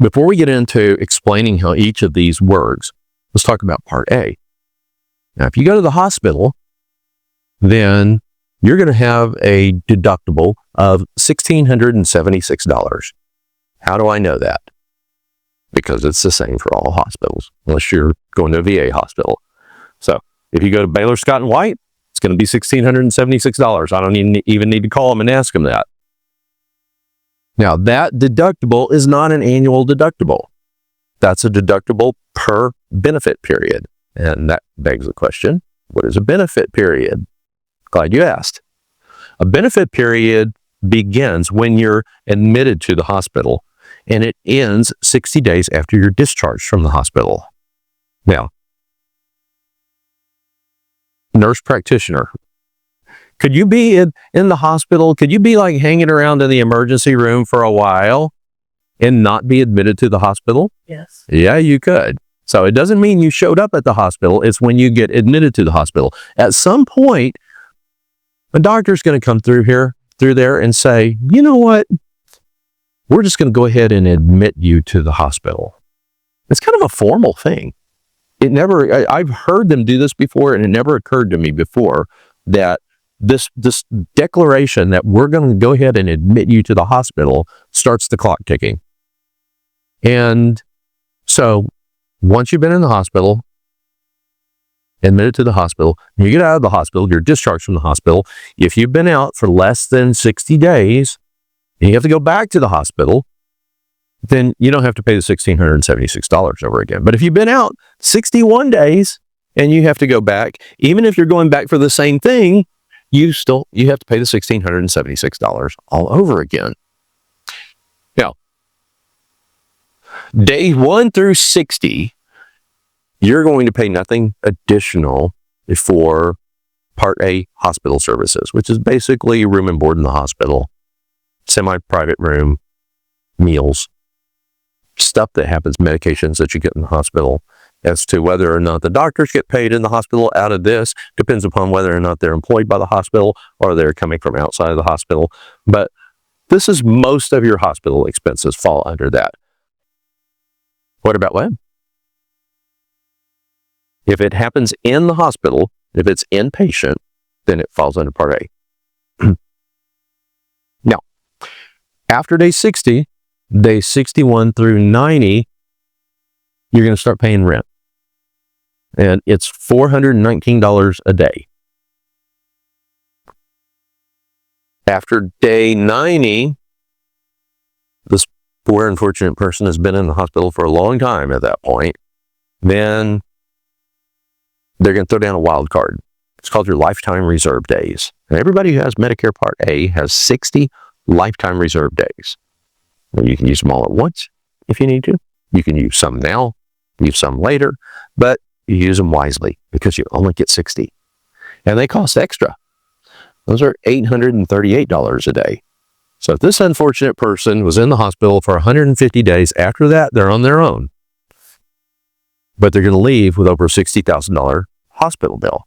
before we get into explaining how each of these works, let's talk about Part A. Now, if you go to the hospital, then you're going to have a deductible of $1,676. How do I know that? Because it's the same for all hospitals, unless you're going to a VA hospital. So if you go to Baylor, Scott & White, it's going to be $1,676. I don't even need to call them and ask them that. Now, that deductible is not an annual deductible. That's a deductible per benefit period. And that begs the question, what is a benefit period? Glad you asked. A benefit period begins when you're admitted to the hospital, and it ends 60 days after you're discharged from the hospital. Now, nurse practitioner, could you be in the hospital? Could you be like hanging around in the emergency room for a while and not be admitted to the hospital? Yes. Yeah, you could. So it doesn't mean you showed up at the hospital. It's when you get admitted to the hospital. At some point, a doctor's going to come through there and say, you know what? We're just going to go ahead and admit you to the hospital. It's kind of a formal thing. I've heard them do this before, and it never occurred to me before that this declaration that we're going to go ahead and admit you to the hospital starts the clock ticking. And so once you've been in the hospital, admitted to the hospital, you get out of the hospital, you're discharged from the hospital. If you've been out for less than 60 days and you have to go back to the hospital, then you don't have to pay the $1,676 over again. But if you've been out 61 days and you have to go back, even if you're going back for the same thing, you have to pay the $1,676 all over again. Now, day 1 through 60, you're going to pay nothing additional for Part A hospital services, which is basically room and board in the hospital, semi-private room, meals, stuff that happens, medications that you get in the hospital. As to whether or not the doctors get paid in the hospital out of this depends upon whether or not they're employed by the hospital or they're coming from outside of the hospital. But this is most of your hospital expenses fall under that. What about what? If it happens in the hospital, if it's inpatient, then it falls under Part A. Now, after day 60, day 61 through 90, you're going to start paying rent. And it's $419 a day. After day 90, this poor unfortunate person has been in the hospital for a long time at that point. Then they're going to throw down a wild card. It's called your lifetime reserve days. And everybody who has Medicare Part A has 60 lifetime reserve days. And you can use them all at once if you need to. You can use some now, use some later, but you use them wisely because you only get 60. And they cost extra. Those are $838 a day. So if this unfortunate person was in the hospital for 150 days, after that, they're on their own. But they're going to leave with over a $60,000 hospital bill.